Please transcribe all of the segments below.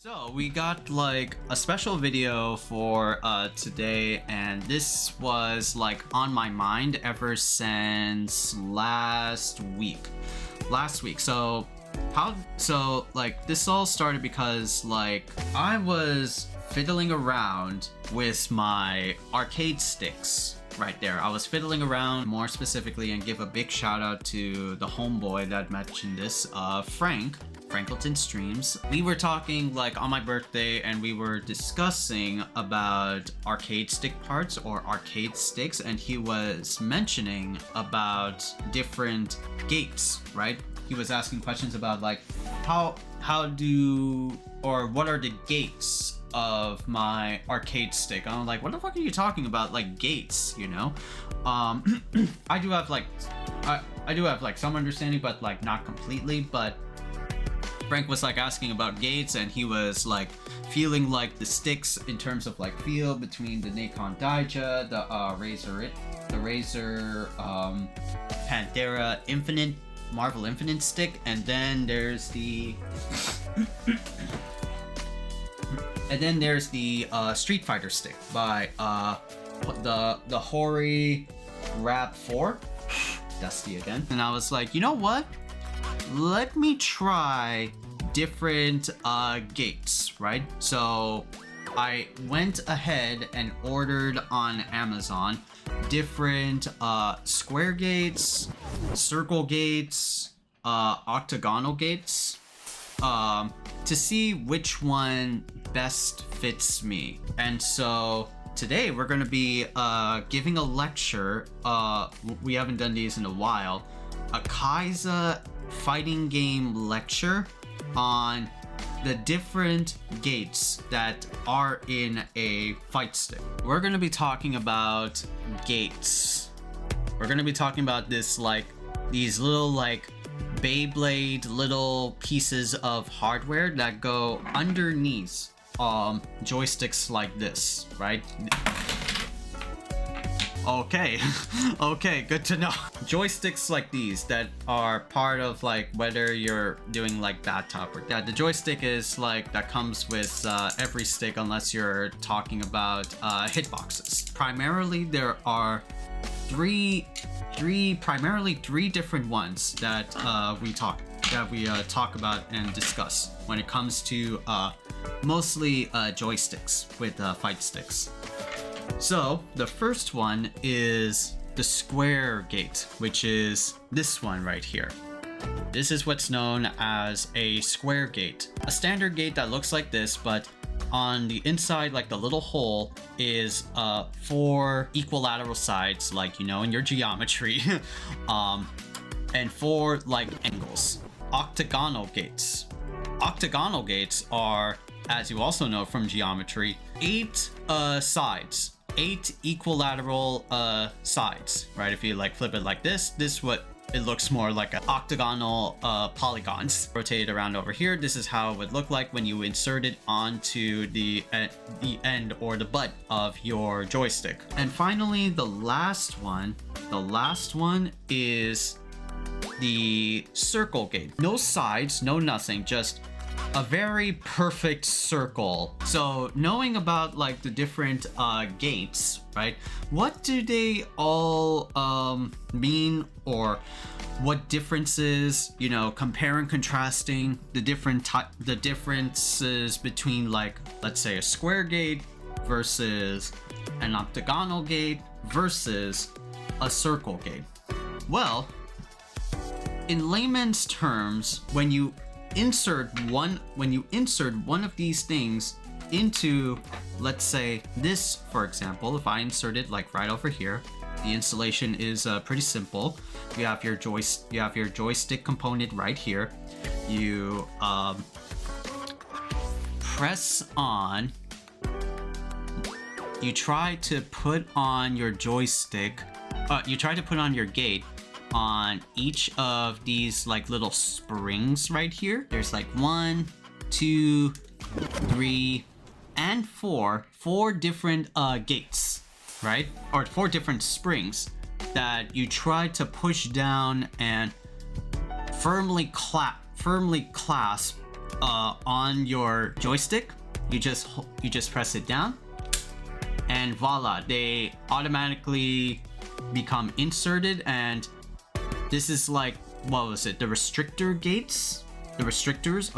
So we got like a special video for today, and this was like on my mind ever since last week. So like this all started because like I was fiddling around with my arcade sticks right there. I was fiddling around more specifically, and give a big shout out to the homeboy that mentioned this, Frankleton Streams. We were talking like on my birthday, and we were discussing about arcade stick parts or arcade sticks, and he was mentioning about different gates, right? He was asking questions about like what are the gates of my arcade stick. I'm like, what the fuck are you talking about, like gates, you know? I do have like some understanding, but like not completely. But Frank was like asking about gates, and he was like feeling like the sticks in terms of like feel between the Nikon Daija, the Razer Panthera Infinite, Marvel Infinite stick, and then there's the Street Fighter stick by the Hori Rap 4. Dusty again. And I was like, you know what? Let me try different gates, right? So I went ahead and ordered on Amazon different square gates, circle gates, octagonal gates, to see which one best fits me. And so today we're going to be giving a lecture. We haven't done these in a while. A Khaiza fighting game lecture on the different gates that are in a fight stick. We're going to be talking about gates. We're going to be talking about this like these little like Beyblade little pieces of hardware that go underneath joysticks like this, right? Okay. Okay, good to know. Joysticks like these that are part of like whether you're doing like that top or that. The joystick is like that comes with every stick unless you're talking about hitboxes. Primarily there are three different ones that we talk about and discuss when it comes to mostly joysticks with fight sticks. So the first one is the square gate, which is this one right here. This is what's known as a square gate. A standard gate that looks like this, but on the inside, like the little hole, is 4 equilateral sides, like you know in your geometry, and 4 like angles. Octagonal gates. Octagonal gates are, as you also know from geometry, 8 sides. 8 equilateral sides, right? If you like flip it like this what it looks more like an octagonal polygons. Rotate it around over here. This is how it would look like when you insert it onto the end or the butt of your joystick. And finally, the last one is the circle gate. No sides, no nothing, just a very perfect circle. So knowing about like the different gates, right? What do they all mean, or what differences, you know, compare and contrasting the differences between like, let's say a square gate versus an octagonal gate versus a circle gate. Well, in layman's terms, when you insert one of these things into, let's say this, for example, if I insert it like right over here, the installation is pretty simple. You have your joystick component right here. You press on. You try to put on your joystick. You try to put on your gate on each of these like little springs right here. There's like 1, 2, 3, and 4 different gates, right? Or 4 different springs that you try to push down and firmly clasp on your joystick. You just press it down, and voila, they automatically become inserted. And this is like, what was it? The restrictor gates? The restrictors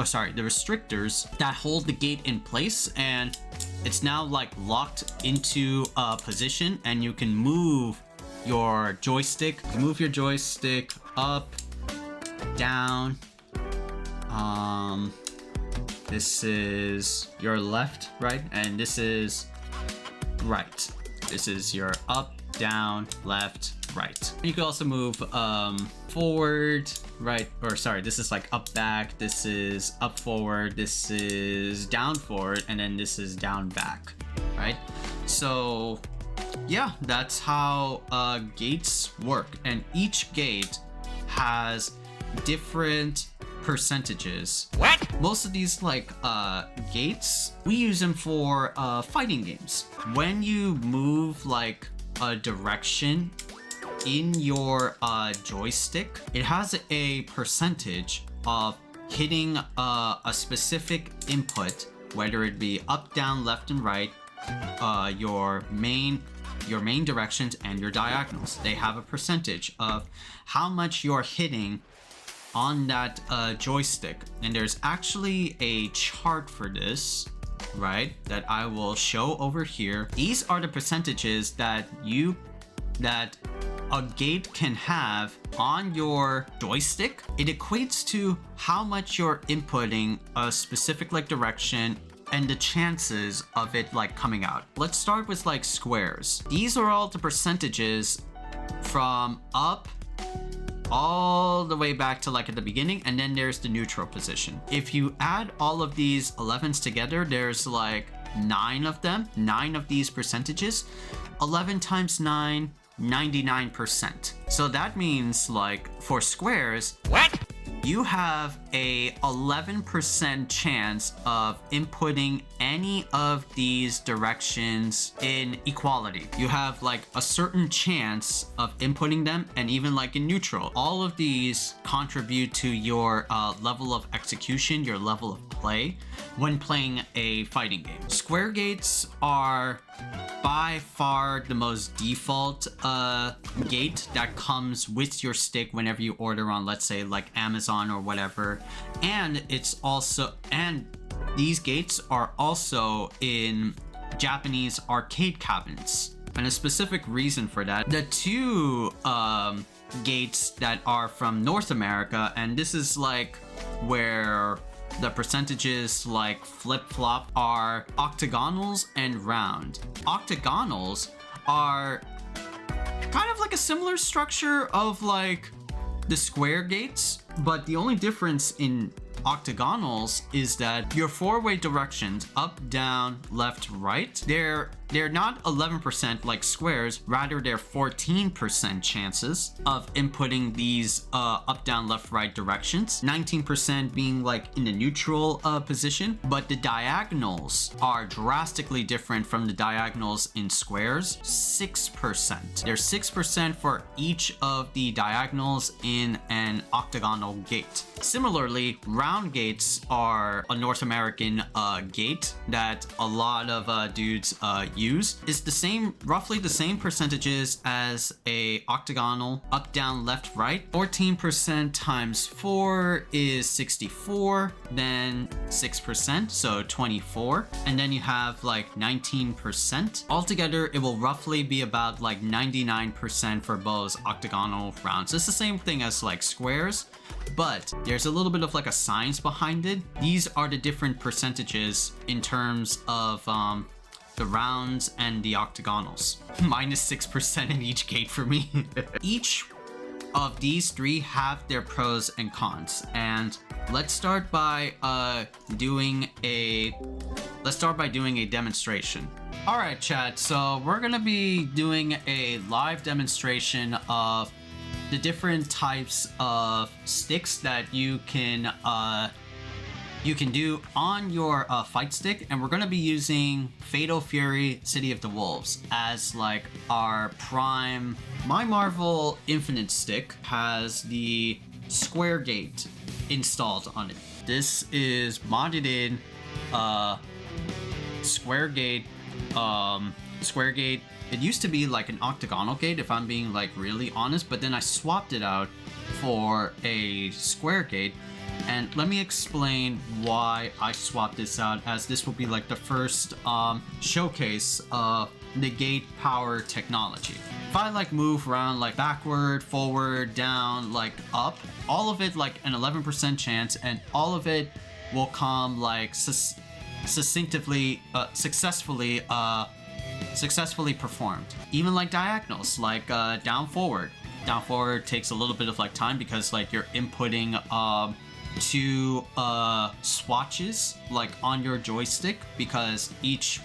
that hold the gate in place, and it's now like locked into a position, and you can move your joystick. You move your joystick up, down. This is your left, right, and this is right. This is your up, down, left, right. You can also move forward, right, or sorry, this is like up, back. This is up, forward. This is down, forward, and then this is down, back, right? So yeah, that's how gates work, and each gate has different percentages. What? Most of these like gates, we use them for fighting games. When you move like a direction in your joystick, it has a percentage of hitting a specific input, whether it be up, down, left, and right, your main directions and your diagonals. They have a percentage of how much you're hitting on that joystick, and there's actually a chart for this, right, that I will show over here. These are the percentages that a gate can have on your joystick. It equates to how much you're inputting a specific like direction and the chances of it like coming out. Let's start with like squares. These are all the percentages from up all the way back to like at the beginning, and then there's the neutral position. If you add all of these 11s together, there's like 9 of them, 9 of these percentages. 11 times 9, 99%. So that means like for squares, what? You have a 11% chance of inputting any of these directions in equality. You have like a certain chance of inputting them, and even like in neutral. All of these contribute to your level of execution, your level of play when playing a fighting game. Square gates are by far the most default gate that comes with your stick whenever you order on, let's say, like Amazon or whatever. And these gates are also in Japanese arcade cabinets. And a specific reason for that, the two gates that are from North America, and this is like where the percentages like flip-flop, are octagonals and round. Octagonals are kind of like a similar structure of like the square gates, but the only difference in octagonals is that your four-way directions, up, down, left, right, they're not 11% like squares, rather they're 14% chances of inputting these up, down, left, right directions, 19% being like in the neutral position. But the diagonals are drastically different from the diagonals in squares. 6%. There's 6% for each of the diagonals in an octagonal gate. Similarly, round gates are a North American gate that a lot of dudes use. It's the same, roughly the same percentages as a octagonal, up, down, left, right. 14% times 4 is 64, then 6%, so 24, and then you have like 19%. Altogether, it will roughly be about like 99% for both octagonal rounds. It's the same thing as like squares, but there's a little bit of like a science behind it. These are the different percentages in terms of the rounds and the octagonals. Minus 6% in each gate for me. Each of these three have their pros and cons, and let's start by doing a demonstration. All right, chat, so we're gonna be doing a live demonstration of the different types of sticks that you can do on your fight stick, and we're going to be using Fatal Fury City of the Wolves as like our prime. My Marvel Infinite stick has the square gate installed on it. This is modded in square gate. Square gate. It used to be like an octagonal gate, if I'm being like really honest, but then I swapped it out for a square gate. And let me explain why I swapped this out, as this will be like the first showcase of negate power technology. If I like move around like backward, forward, down, like up, all of it like an 11% chance, and all of it will come like successfully performed. Even like diagonals, like down forward. Down forward takes a little bit of like time because like you're inputting two swatches like on your joystick, because each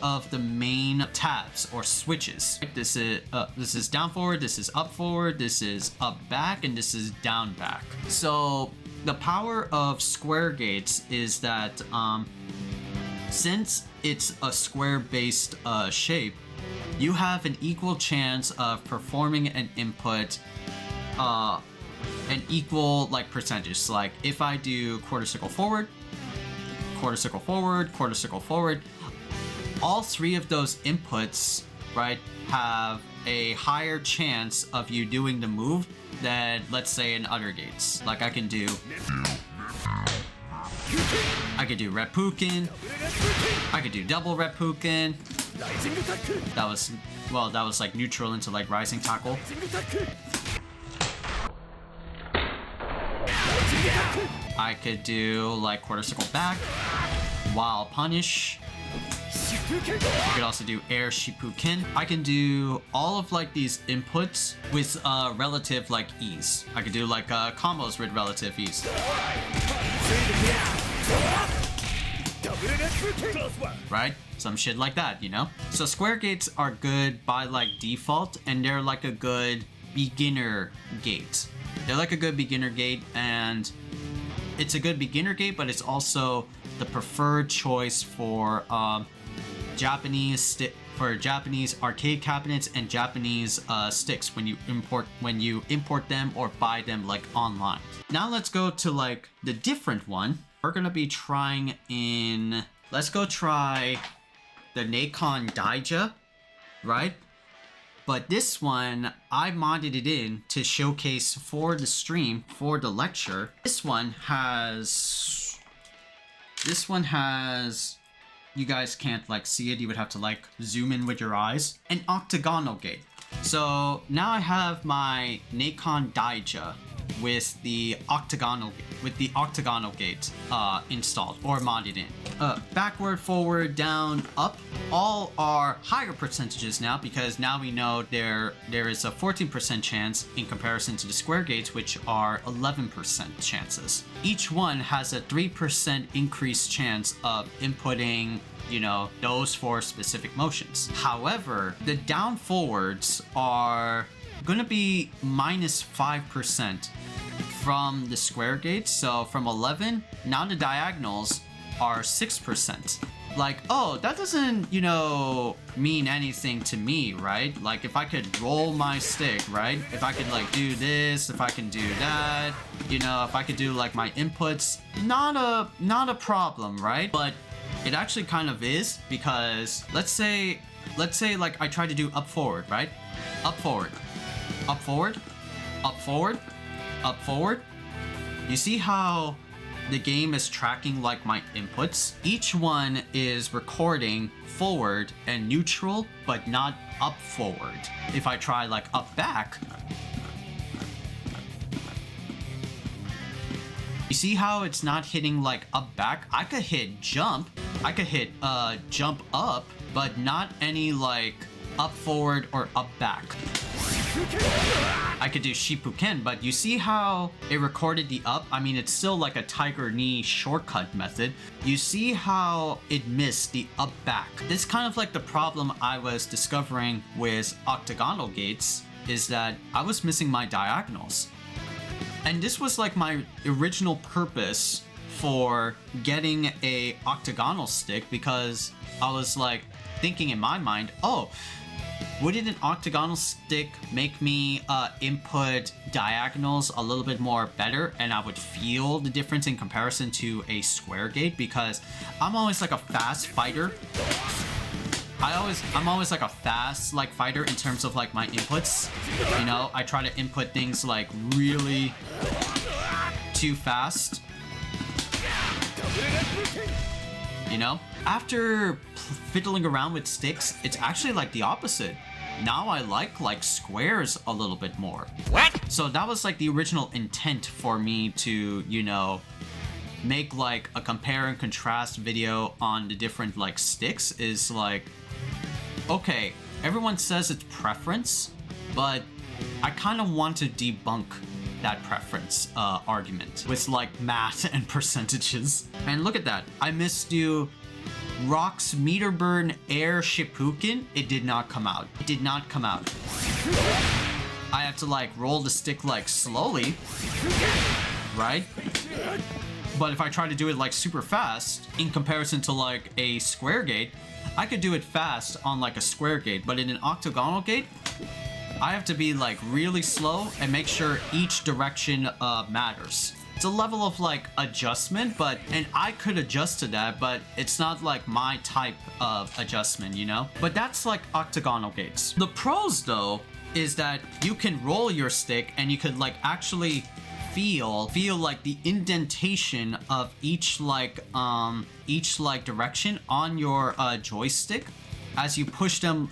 of the main tabs or switches. This is down forward, this is up forward, this is up back, and this is down back. So the power of square gates is that since it's a square based shape, you have an equal chance of performing an input an equal like percentage. Like if I do quarter circle forward, quarter circle forward, quarter circle forward, all three of those inputs, right, have a higher chance of you doing the move than, let's say, in other gates. Like I could do Reppuken, I could do double Reppuken. That was like neutral into like rising tackle. I could do like quarter circle back, while punish. I could also do air Shippuken. I can do all of like these inputs with relative like ease. I could do like combos with relative ease. Right? Some shit like that, you know? So square gates are good by like default, and they're like a good beginner gate. They're like a good beginner gate, and it's a good beginner gate, but it's also the preferred choice for Japanese arcade cabinets and Japanese sticks when you import them or buy them like online. Now let's go to like the different one. We're gonna be trying in. Let's go try the khaizakahn Daija, right? But this one, I modded it in to showcase for the stream, for the lecture. This one has, you guys can't like see it, you would have to like zoom in with your eyes, an octagonal gate. So now I have my khaizakahn Daija with the octagonal gate installed or modded in. Backward, forward, down, up, all are higher percentages now, because now we know there is a 14% chance in comparison to the square gates, which are 11% chances. Each one has a 3% increased chance of inputting, you know, those four specific motions. However, the down forwards are gonna be minus 5% from the square gates. So from 11, now the diagonals are 6%. Like, oh, that doesn't, you know, mean anything to me, right? Like if I could roll my stick, right? If I could like do this, if I can do that, you know, if I could do like my inputs, not a problem, right? But it actually kind of is, because let's say like I try to do up forward, right? Up forward, up forward, up forward, up forward. You see how the game is tracking like my inputs? Each one is recording forward and neutral, but not up forward. If I try like up back, you see how it's not hitting like up back? I could hit jump, I could hit jump up, but not any like up forward or up back. I could do Shippuken, but you see how it recorded the up? I mean, it's still like a tiger knee shortcut method. You see how it missed the up back. This is kind of like the problem I was discovering with octagonal gates, is that I was missing my diagonals. And this was like my original purpose for getting a octagonal stick, because I was like thinking in my mind, oh, Wouldn't an octagonal stick make me input diagonals a little bit more better, and I would feel the difference in comparison to a square gate? Because I'm always like a fast fighter. I'm always like a fast like fighter in terms of like my inputs. You know, I try to input things like really too fast. You know, after fiddling around with sticks, it's actually like the opposite. Now I like squares a little bit more. What? So that was like the original intent for me to, you know, make like a compare and contrast video on the different like sticks. Is like, okay, everyone says it's preference, but I kind of want to debunk that preference argument with like math and percentages. And look at that, I missed you. Rock's meter burn air Shippuken, it did not come out. It did not come out. I have to like roll the stick like slowly, right? But if I try to do it like super fast in comparison to like a square gate, I could do it fast on like a square gate, but in an octagonal gate, I have to be like really slow and make sure each direction matters. It's a level of like adjustment, and I could adjust to that, but it's not like my type of adjustment, you know? But that's like octagonal gates. The pros though is that you can roll your stick and you could like actually feel like the indentation of each direction on your joystick as you push them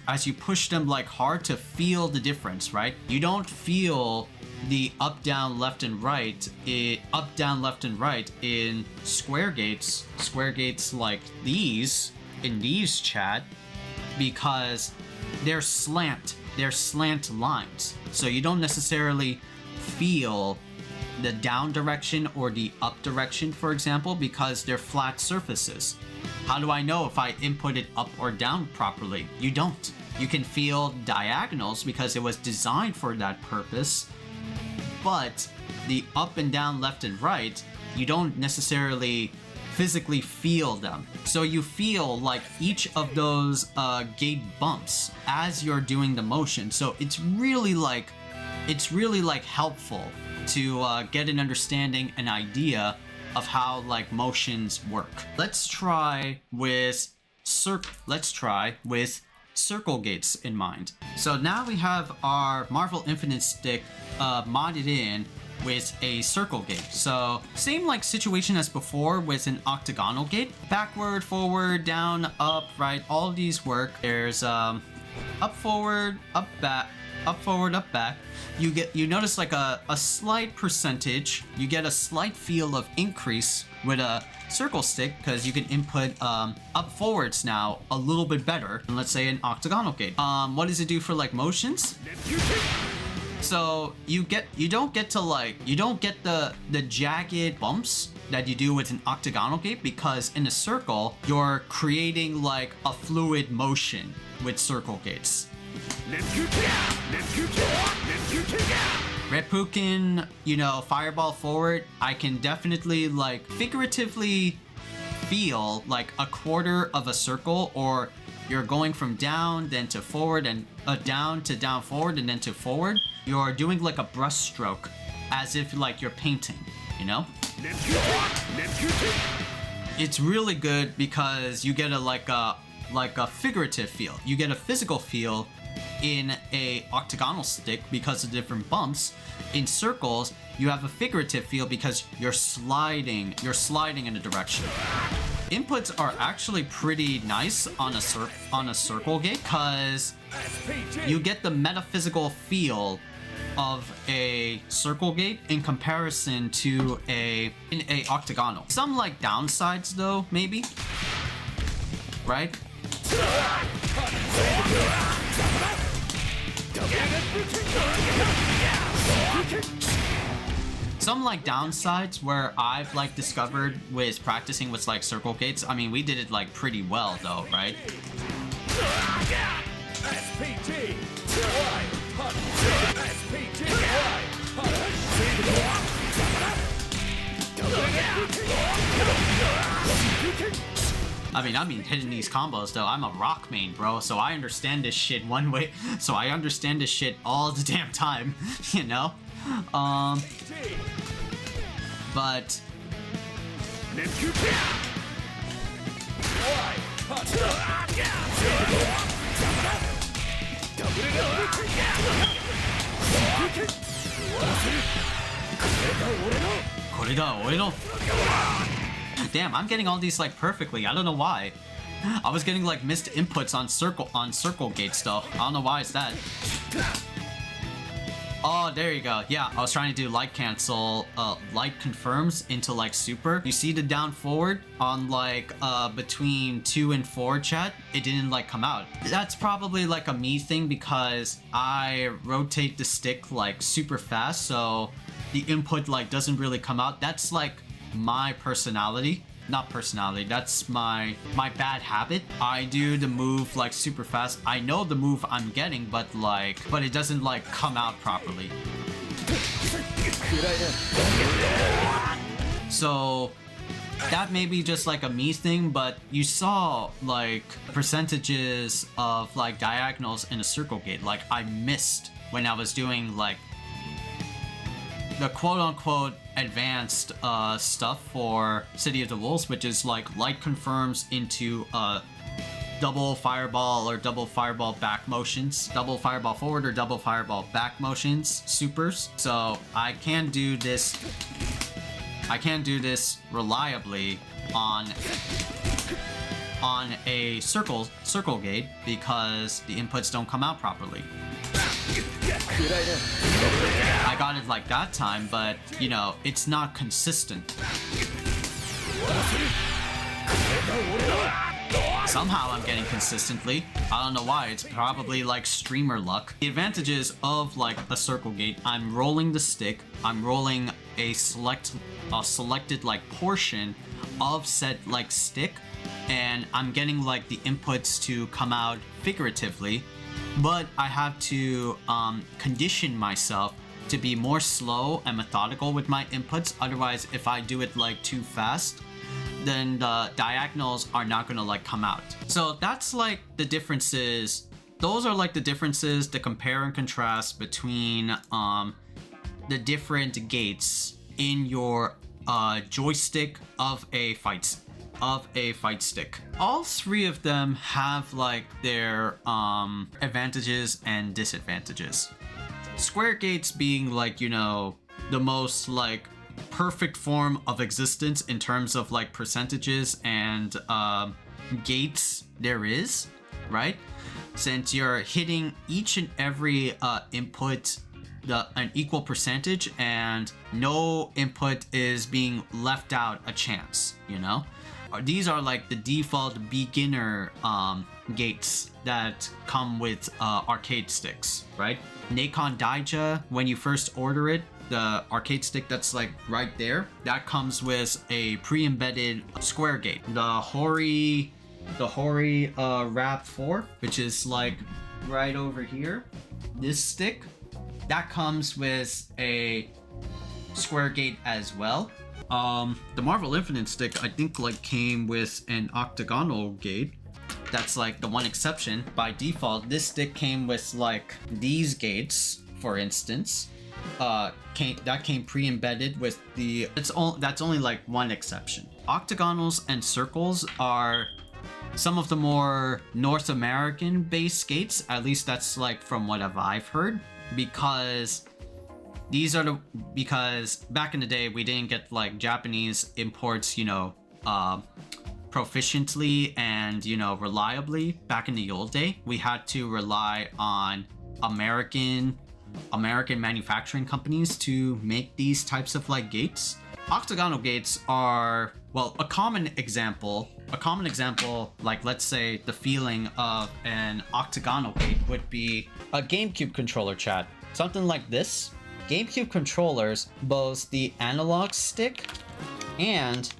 like hard to feel the difference, right? You don't feel the up down left and right in square gates like these in these chat, because they're slant lines, so you don't necessarily feel the down direction or the up direction, for example, because they're flat surfaces. How do I know if I input it up or down properly? You don't. You can feel diagonals because it was designed for that purpose, but the up and down, left and right, you don't necessarily physically feel them. So you feel like each of those gate bumps as you're doing the motion. So it's really like helpful to get an understanding, an idea of how like motions work. Let's try with circle gates in mind. So now we have our Marvel Infinite stick modded in with a circle gate. So same like situation as before with an octagonal gate. Backward, forward, down, up, right, all these work. There's up, forward, up, back, up, forward, up, back. You notice like a slight percentage, you get a slight feel of increase with a circle stick because you can input up forwards now a little bit better than, let's say, an octagonal gate. What does it do for like motions? So you don't get the jagged bumps that you do with an octagonal gate, because in a circle you're creating like a fluid motion with circle gates. Reppuken, you know, fireball forward, I can definitely like figuratively feel like a quarter of a circle, or you're going from down then to forward and down to down forward and then to forward. You're doing like a brush stroke as if like you're painting, you know? It's really good because you get a figurative feel. You get a physical feel in a octagonal stick because of different bumps. In circles, you have a figurative feel because you're sliding in a direction. Inputs are actually pretty nice on a circle gate because you get the metaphysical feel of a circle gate in comparison to a octagonal. Some like downsides though, maybe, right? Some like downsides where I've like discovered with practicing with like circle gates. I mean, we did it like pretty well though, right? I mean hitting these combos though. I'm a rock main, bro, so I understand this shit one way. So I understand this shit all the damn time, you know? But damn, I'm getting all these like perfectly. I don't know why. I was getting like missed inputs on circle gates though. I don't know why it's that. Oh, there you go. Yeah, I was trying to do light cancel, light confirms into like super. You see the down forward on like between 2 and 4 chat? It didn't like come out. That's probably like a me thing because I rotate the stick like super fast, so the input like doesn't really come out. That's like my personality. Not personality, that's my bad habit. I do the move like super fast. I know the move I'm getting, but it doesn't like come out properly. So that may be just like a me thing, but you saw like percentages of like diagonals in a circle gate. Like I missed when I was doing like the quote-unquote advanced stuff for City of the Wolves, which is like light confirms into double fireball or double fireball back motions, double fireball forward or double fireball back motions, supers. So I can do this reliably on a circle gate because the inputs don't come out properly. I got it like that time, but you know, it's not consistent. Somehow I'm getting consistently. I don't know why. It's probably like streamer luck. The advantages of like a circle gate, I'm rolling the stick, I'm rolling a selected like portion of said like stick, and I'm getting like the inputs to come out figuratively. But I have to condition myself to be more slow and methodical with my inputs. Otherwise, if I do it like too fast, then the diagonals are not gonna like come out. So that's like the differences. Those are like the differences, the compare and contrast between the different gates in your joystick of a fight stick. All three of them have like their advantages and disadvantages. Square gates being like, you know, the most like perfect form of existence in terms of like percentages and gates there is, right? Since you're hitting each and every input an equal percentage and no input is being left out a chance, you know? These are like the default beginner gates that come with arcade sticks, right? Nacon Daija, when you first order it, the arcade stick that's like right there, that comes with a pre-embedded square gate. The Hori Rap 4, which is like right over here, this stick, that comes with a square gate as well. The Marvel Infinite stick, I think like came with an octagonal gate. That's like the one exception. By default, this stick came with like these gates, for instance. That came pre-embedded with the. That's only like one exception. Octagonals and circles are some of the more North American based gates. At least that's like from what I've heard, because back in the day we didn't get like Japanese imports, you know, proficiently and, you know, reliably. Back in the old day, we had to rely on American manufacturing companies to make these types of like gates. Octagonal gates are, well, a common example, like let's say the feeling of an octagonal gate would be a GameCube controller, chat. Something like this. GameCube controllers, both the analog stick and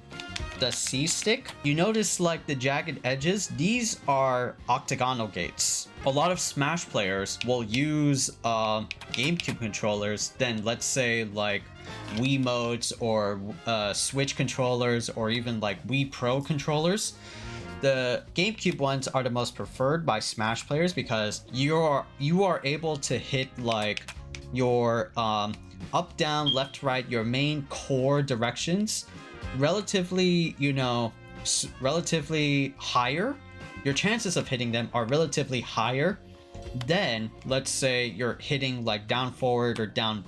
the C stick, you notice like the jagged edges, these are octagonal gates. A lot of Smash players will use GameCube controllers, then let's say like Wiimotes or Switch controllers or even like Wii Pro controllers. The GameCube ones are the most preferred by Smash players because you are able to hit like your up, down, left, right, your main core directions relatively, you know, relatively higher. Your chances of hitting them are relatively higher than, let's say, you're hitting like down forward or down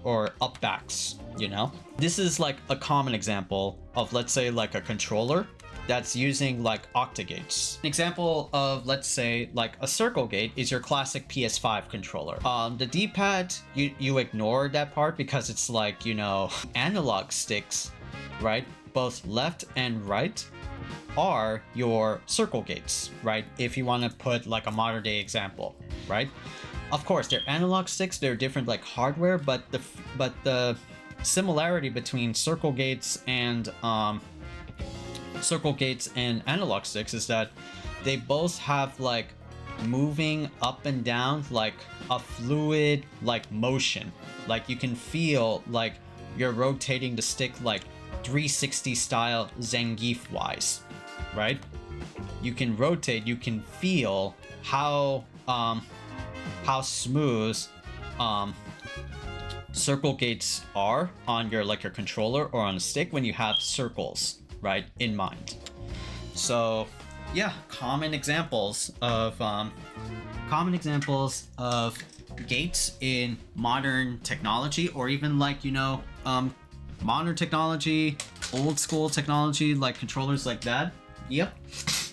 or up backs, you know? This is like a common example of, let's say, like a controller that's using like octagates. An example of, let's say, like a circle gate is your classic PS5 controller. The D-pad, you ignore that part because it's like, you know, analog sticks, right? Both left and right are your circle gates, right? If you want to put like a modern day example, right? Of course, they're analog sticks, they're different like hardware, but the similarity between circle gates and analog sticks is that they both have like moving up and down like a fluid like motion. Like you can feel like you're rotating the stick like 360 style Zangief wise, right? You can rotate, you can feel how smooth circle gates are on your like your controller or on a stick when you have circles, right, in mind. So yeah, common examples of gates in modern technology, or even like, you know, modern technology, old school technology, like controllers like that. Yep,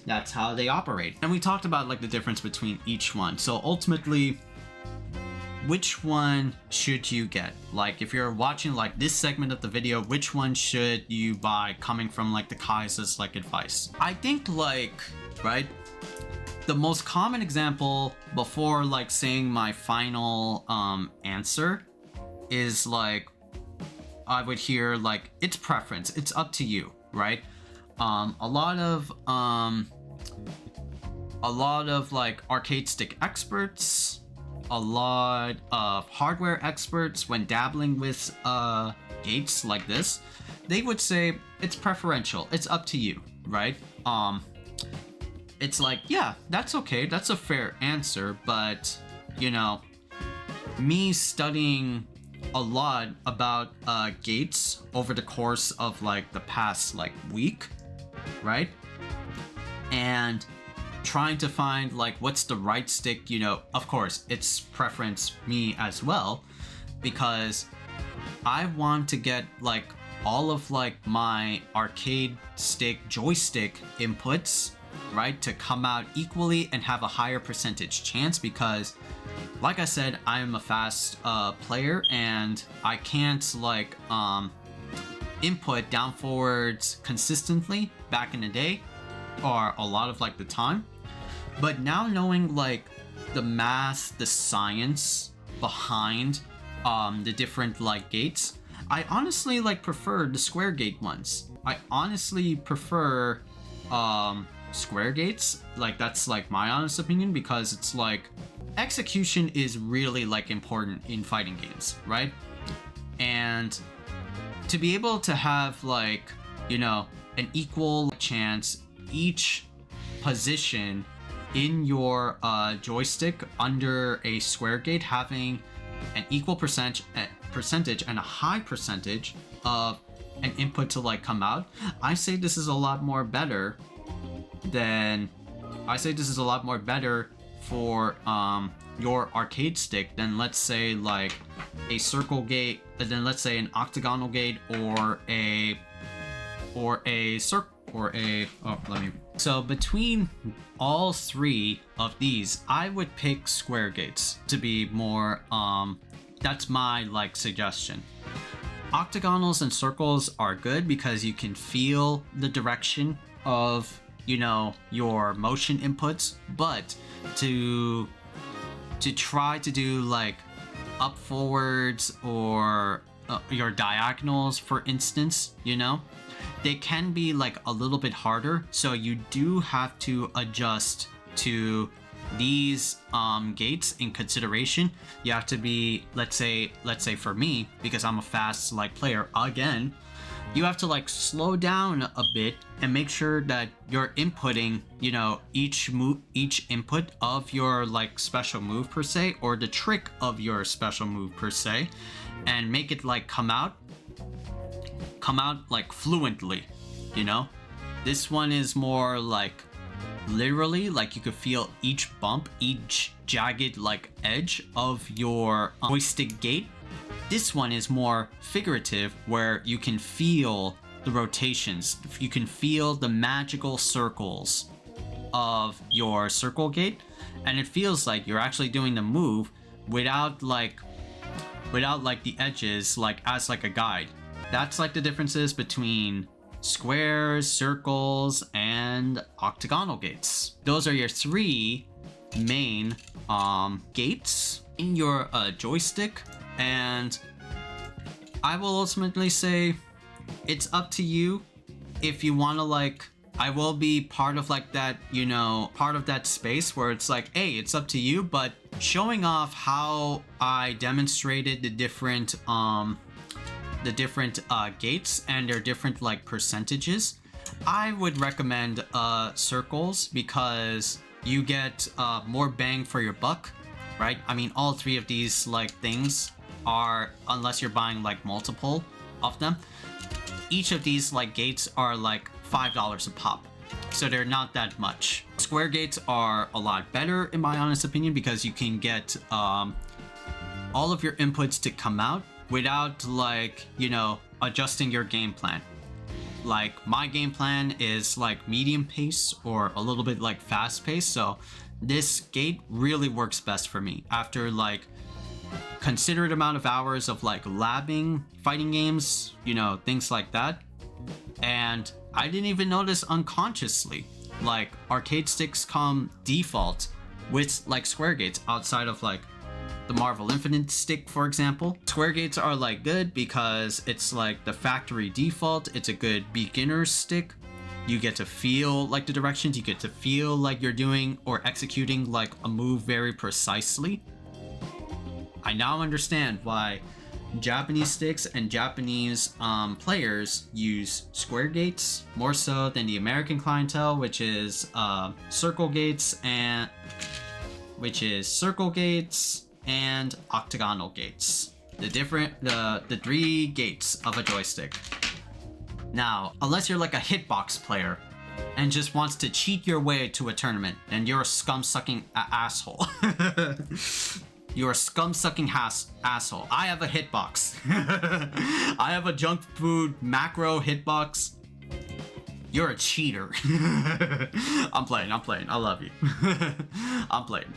that's how they operate. And we talked about like the difference between each one. So ultimately, which one should you get? Like if you're watching like this segment of the video, which one should you buy coming from like the Khaiza's like advice? I think like, right, the most common example before like saying my final answer is like, I would hear like, it's preference, it's up to you, right? A lot of like arcade stick experts, a lot of hardware experts, when dabbling with gates like this, they would say it's preferential, it's up to you, right? It's like, yeah, that's okay, that's a fair answer, but you know, me studying a lot about gates over the course of like the past like week, right? And trying to find like what's the right stick, you know, of course it's preference me as well, because I want to get like all of like my arcade stick joystick inputs, right, to come out equally and have a higher percentage chance, because like I said, I am a fast player and I can't like input down forwards consistently back in the day, or a lot of like the time. But now knowing like the math, the science behind the different like gates, I honestly like prefer the square gate ones. I honestly prefer square gates. Like that's like my honest opinion, because it's like execution is really like important in fighting games, right? And to be able to have like, you know, an equal chance each position in your joystick under a square gate having an equal percentage and a high percentage of an input to like come out, I say this is a lot more better for your arcade stick than, let's say, like a circle gate, than let's say an octagonal gate So between all three of these, I would pick square gates to be more, that's my like suggestion. Octagonals and circles are good because you can feel the direction of, you know, your motion inputs, but to try to do like up forwards or your diagonals, for instance, you know, they can be like a little bit harder, so you do have to adjust to these gates in consideration. You have to be, let's say for me, because I'm a fast like player again, you have to like slow down a bit and make sure that you're inputting, you know, each input of your like special move per se, or the trick of your special move per se, and make it like come out like fluently, you know. This one is more like literally, like you could feel each bump, each jagged like edge of your joystick gate. This one is more figurative, where you can feel the rotations, you can feel the magical circles of your circle gate, and it feels like you're actually doing the move without like the edges like as like a guide. That's like the differences between squares, circles, and octagonal gates. Those are your three main gates in your joystick, and I will ultimately say it's up to you if you want to like. I will be part of like that, you know, part of that space where it's like, hey, it's up to you, but showing off how I demonstrated the different gates and their different like percentages, I would recommend circles, because you get more bang for your buck, right? I mean, all three of these like things are, unless you're buying like multiple of them, each of these like gates are like $5 a pop, so they're not that much. Square gates are a lot better in my honest opinion, because you can get all of your inputs to come out without like, you know, adjusting your game plan. Like my game plan is like medium pace or a little bit like fast pace, so this gate really works best for me after like considerate amount of hours of like labbing fighting games, you know, things like that. And I didn't even notice unconsciously, like arcade sticks come default with like square gates outside of like the Marvel Infinite stick, for example. Square gates are like good because it's like the factory default. It's a good beginner stick. You get to feel like the directions, you get to feel like you're doing or executing like a move very precisely. I now understand why Japanese sticks and Japanese players use square gates more so than the American clientele, which is circle gates and octagonal gates. The three gates of a joystick. Now, unless you're like a hitbox player and just wants to cheat your way to a tournament, then you're a scum-sucking asshole. You're a scum-sucking asshole. I have a hitbox. I have a junk food macro hitbox. You're a cheater. I'm playing. I love you. I'm playing.